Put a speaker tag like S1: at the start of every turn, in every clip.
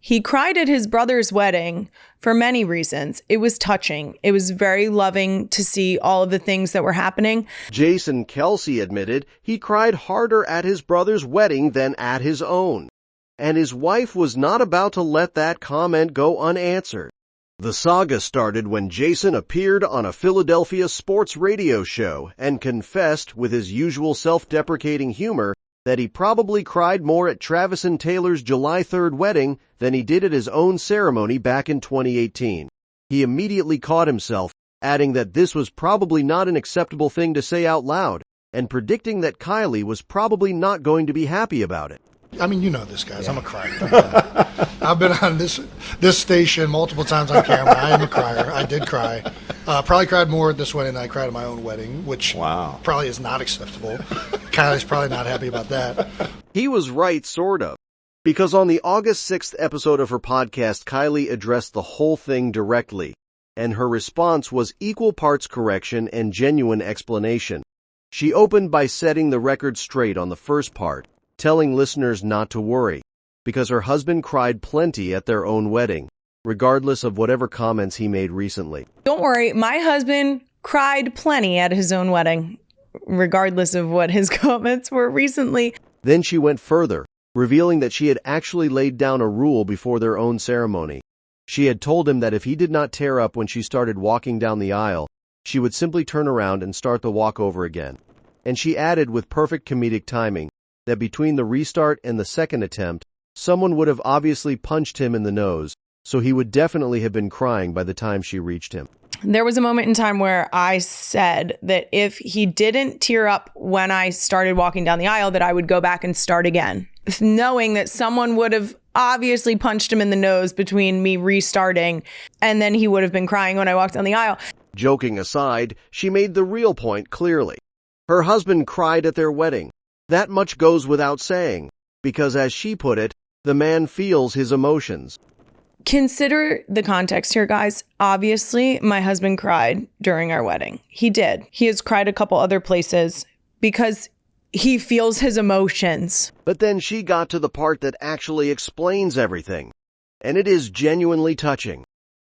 S1: He cried at his brother's wedding for many reasons. It was touching. It was very loving to see all of the things that were happening.
S2: Jason Kelce admitted he cried harder at his brother's wedding than at his own. And his wife was not about to let that comment go unanswered. The saga started when Jason appeared on a Philadelphia sports radio show and confessed, with his usual self-deprecating humor, that he probably cried more at Travis and Taylor's July 3rd wedding than he did at his own ceremony back in 2018. He immediately caught himself, adding that this was probably not an acceptable thing to say out loud, and predicting that Kylie was probably not going to be happy about it.
S3: I mean, you know this, guys. Yeah. I'm a crier. I've been on this station multiple times on camera. I am a crier. I did cry. Probably cried more at this wedding than I cried at my own wedding, which probably is not acceptable. Kylie's probably not happy about that.
S2: He was right, sort of. Because on the August 6th episode of her podcast, Kylie addressed the whole thing directly, and her response was equal parts correction and genuine explanation. She opened by setting the record straight on the first part, telling listeners not to worry, because her husband cried plenty at their own wedding, regardless of whatever comments he made recently.
S1: Don't worry, my husband cried plenty at his own wedding, regardless of what his comments were recently.
S2: Then she went further, revealing that she had actually laid down a rule before their own ceremony. She had told him that if he did not tear up when she started walking down the aisle, she would simply turn around and start the walk over again. And she added, with perfect comedic timing, that between the restart and the second attempt, someone would have obviously punched him in the nose, so he would definitely have been crying by the time she reached him.
S1: There was a moment in time where I said that if he didn't tear up when I started walking down the aisle, that I would go back and start again, knowing that someone would have obviously punched him in the nose between me restarting, and then he would have been crying when I walked down the aisle.
S2: Joking aside, she made the real point clearly. Her husband cried at their wedding. That much goes without saying, because as she put it, the man feels his emotions.
S1: Consider the context here, guys. Obviously, my husband cried during our wedding. He did. He has cried a couple other places because he feels his emotions.
S2: But then she got to the part that actually explains everything, and it is genuinely touching.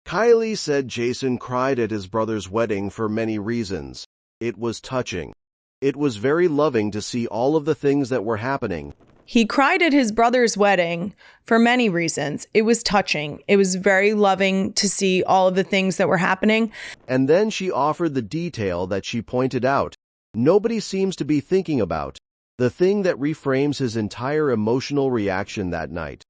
S2: Kylie said Jason cried at his brother's wedding for many reasons. It was touching. It was very loving to see all of the things that were happening.
S1: He cried at his brother's wedding for many reasons. It was touching. It was very loving to see all of the things that were happening.
S2: And then she offered the detail that she pointed out. Nobody seems to be thinking about. The thing that reframes his entire emotional reaction that night.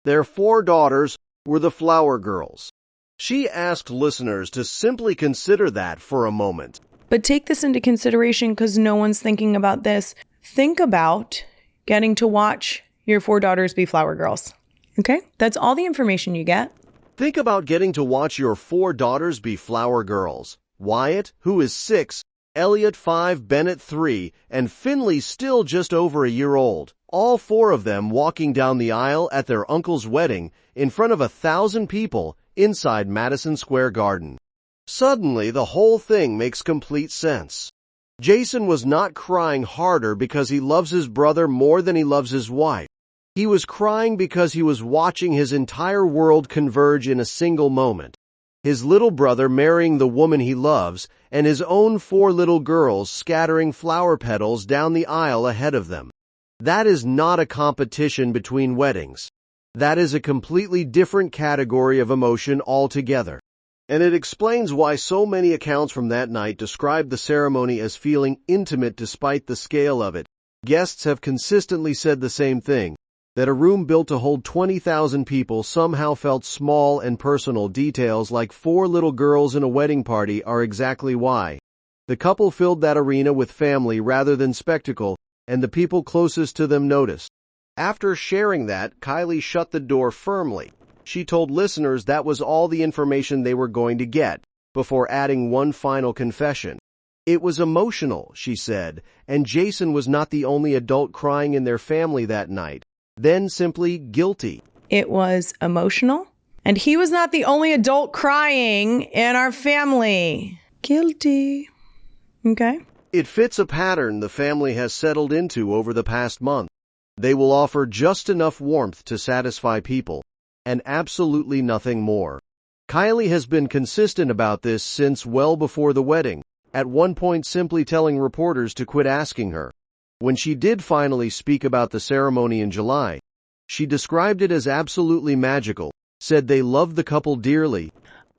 S2: Their 4 daughters were the flower girls. She asked listeners to simply consider that for a moment.
S1: But take this into consideration because no one's thinking about this. Think about getting to watch your 4 daughters be flower girls. Okay? That's all the information you get.
S2: Think about getting to watch your 4 daughters be flower girls. Wyatt, who is 6, Elliot 5, Bennett 3, and Finley still just over a year old. All 4 of them walking down the aisle at their uncle's wedding in front of 1,000 people inside Madison Square Garden. Suddenly, the whole thing makes complete sense. Jason was not crying harder because he loves his brother more than he loves his wife. He was crying because he was watching his entire world converge in a single moment. His little brother marrying the woman he loves, and his own 4 little girls scattering flower petals down the aisle ahead of them. That is not a competition between weddings. That is a completely different category of emotion altogether. And it explains why so many accounts from that night describe the ceremony as feeling intimate despite the scale of it. Guests have consistently said the same thing, that a room built to hold 20,000 people somehow felt small and personal. Details like 4 little girls in a wedding party are exactly why. The couple filled that arena with family rather than spectacle, and the people closest to them noticed. After sharing that, Kylie shut the door firmly. She told listeners that was all the information they were going to get, before adding one final confession. It was emotional, she said, and Jason was not the only adult crying in their family that night. Then simply guilty.
S1: It was emotional, and he was not the only adult crying in our family. Guilty. Okay.
S2: It fits a pattern the family has settled into over the past month. They will offer just enough warmth to satisfy people, and absolutely nothing more. Kylie has been consistent about this since well before the wedding, at one point simply telling reporters to quit asking her. When she did finally speak about the ceremony in July, she described it as absolutely magical, said they loved the couple dearly.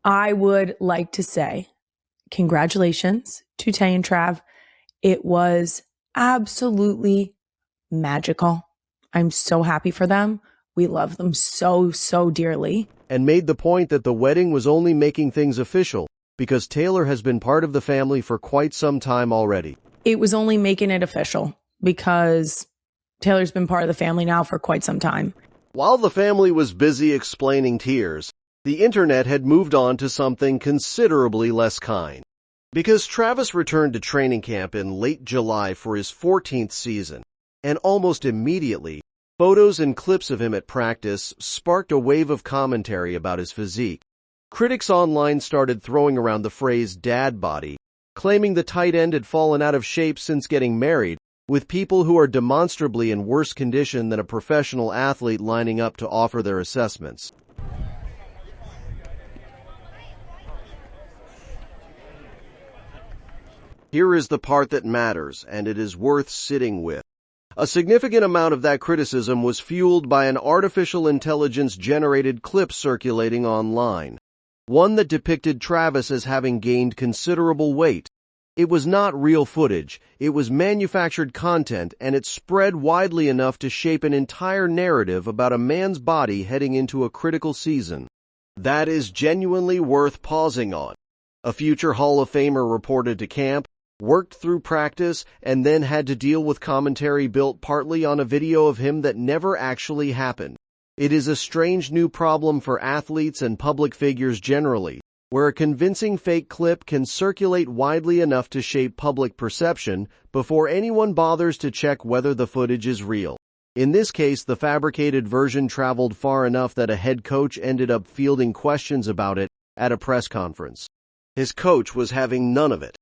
S1: I would like to say congratulations to Tay and Trav. It was absolutely magical. I'm so happy for them. We love them so, so dearly.
S2: And made the point that the wedding was only making things official because Taylor has been part of the family for quite some time already.
S1: It was only making it official because Taylor's been part of the family now for quite some time.
S2: While the family was busy explaining tears, the internet had moved on to something considerably less kind. Because Travis returned to training camp in late July for his 14th season, and almost immediately, photos and clips of him at practice sparked a wave of commentary about his physique. Critics online started throwing around the phrase dad body, claiming the tight end had fallen out of shape since getting married, with people who are demonstrably in worse condition than a professional athlete lining up to offer their assessments. Here is the part that matters, and it is worth sitting with. A significant amount of that criticism was fueled by an artificial intelligence-generated clip circulating online. One that depicted Travis as having gained considerable weight. It was not real footage, it was manufactured content, and it spread widely enough to shape an entire narrative about a man's body heading into a critical season. That is genuinely worth pausing on. A future Hall of Famer reported to camp, worked through practice, and then had to deal with commentary built partly on a video of him that never actually happened. It is a strange new problem for athletes and public figures generally, where a convincing fake clip can circulate widely enough to shape public perception before anyone bothers to check whether the footage is real. In this case, the fabricated version traveled far enough that a head coach ended up fielding questions about it at a press conference. His coach was having none of it.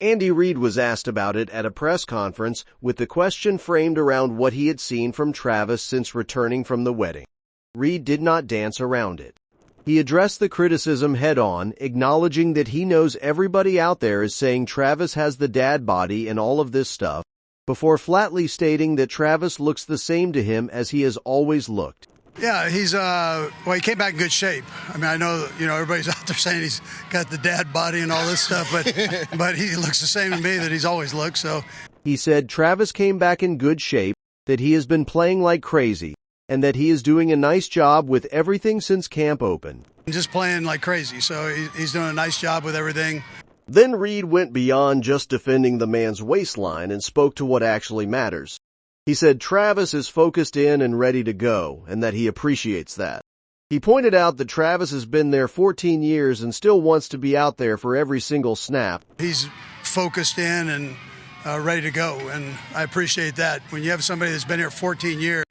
S2: Andy Reid was asked about it at a press conference with the question framed around what he had seen from Travis since returning from the wedding. Reid did not dance around it. He addressed the criticism head-on, acknowledging that he knows everybody out there is saying Travis has the dad body and all of this stuff, before flatly stating that Travis looks the same to him as he has always looked.
S4: Yeah, he came back in good shape. I mean, I know, everybody's out there saying he's got the dad body and all this stuff, but he looks the same to me that he's always looked, so.
S2: He said Travis came back in good shape, that he has been playing like crazy, and that he is doing a nice job with everything since camp opened.
S4: Just playing like crazy, so he's doing a nice job with everything.
S2: Then Reid went beyond just defending the man's waistline and spoke to what actually matters. He said Travis is focused in and ready to go, and that he appreciates that. He pointed out that Travis has been there 14 years and still wants to be out there for every single snap.
S4: He's focused in and ready to go, and I appreciate that. When you have somebody that's been here 14 years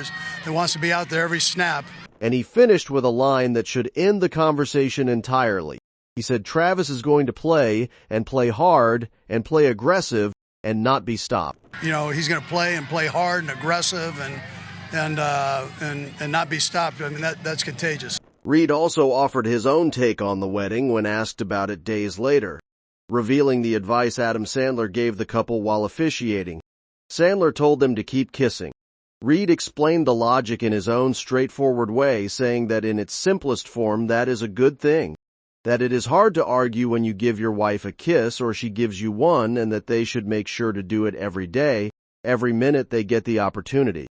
S4: that wants to be out there every snap.
S2: And he finished with a line that should end the conversation entirely. He said Travis is going to play, and play hard, and play aggressive, and not be stopped.
S4: He's going to play and play hard and aggressive and not be stopped. I mean, that's contagious.
S2: Reid also offered his own take on the wedding when asked about it days later, revealing the advice Adam Sandler gave the couple while officiating. Sandler told them to keep kissing. Reid explained the logic in his own straightforward way, saying that in its simplest form that is a good thing. That it is hard to argue when you give your wife a kiss or she gives you one, and that they should make sure to do it every day, every minute they get the opportunity.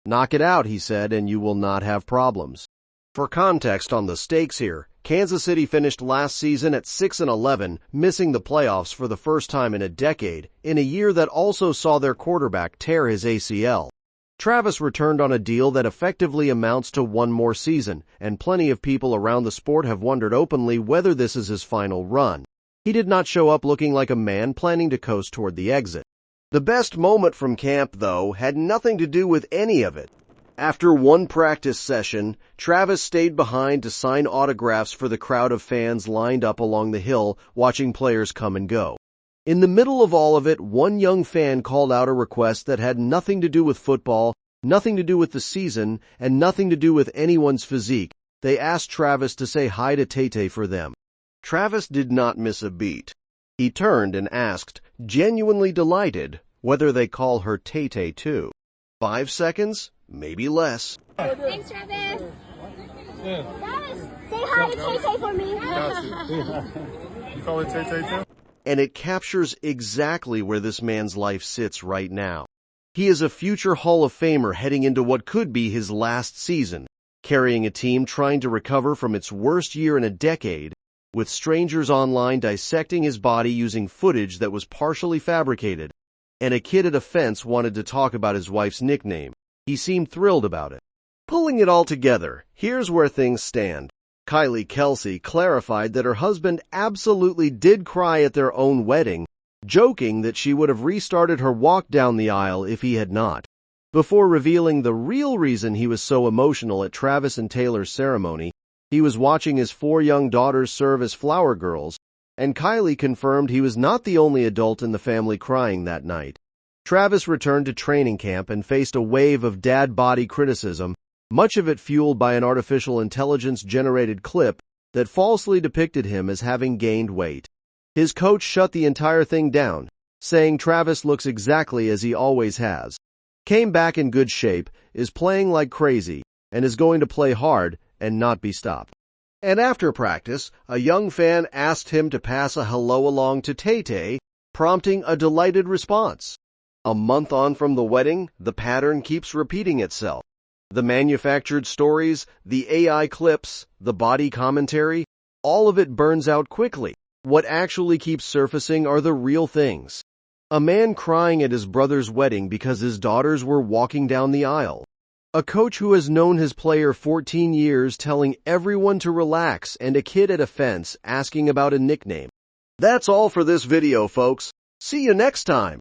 S2: Knock it out, he said, and you will not have problems. For context on the stakes here, Kansas City finished last season at 6-11, missing the playoffs for the first time in a decade, in a year that also saw their quarterback tear his ACL. Travis returned on a deal that effectively amounts to one more season, and plenty of people around the sport have wondered openly whether this is his final run. He did not show up looking like a man planning to coast toward the exit. The best moment from camp, though, had nothing to do with any of it. After one practice session, Travis stayed behind to sign autographs for the crowd of fans lined up along the hill watching players come and go. In the middle of all of it, one young fan called out a request that had nothing to do with football, nothing to do with the season, and nothing to do with anyone's physique, They asked Travis to say hi to Tay-Tay for them. Travis did not miss a beat. He turned and asked, genuinely delighted, whether they call her Tay-Tay too. 5 seconds? Maybe less.
S5: Thanks, Travis. Travis, say hi to Tay-Tay for me.
S6: You call it Tay-Tay too?
S2: And it captures exactly where this man's life sits right now. He is a future Hall of Famer heading into what could be his last season, carrying a team trying to recover from its worst year in a decade, with strangers online dissecting his body using footage that was partially fabricated, and a kid at a fence wanted to talk about his wife's nickname. He seemed thrilled about it. Pulling it all together, here's where things stand. Kylie Kelce clarified that her husband absolutely did cry at their own wedding, joking that she would have restarted her walk down the aisle if he had not. Before revealing the real reason he was so emotional at Travis and Taylor's ceremony, he was watching his 4 young daughters serve as flower girls, and Kylie confirmed he was not the only adult in the family crying that night. Travis returned to training camp and faced a wave of dad body criticism, much of it fueled by an artificial intelligence-generated clip that falsely depicted him as having gained weight. His coach shut the entire thing down, saying Travis looks exactly as he always has, came back in good shape, is playing like crazy, and is going to play hard and not be stopped. And after practice, a young fan asked him to pass a hello along to Tay-Tay, prompting a delighted response. A month on from the wedding, the pattern keeps repeating itself. The manufactured stories, the AI clips, the body commentary, all of it burns out quickly. What actually keeps surfacing are the real things. A man crying at his brother's wedding because his daughters were walking down the aisle. A coach who has known his player 14 years telling everyone to relax, and a kid at a fence asking about a nickname. That's all for this video, folks. See you next time.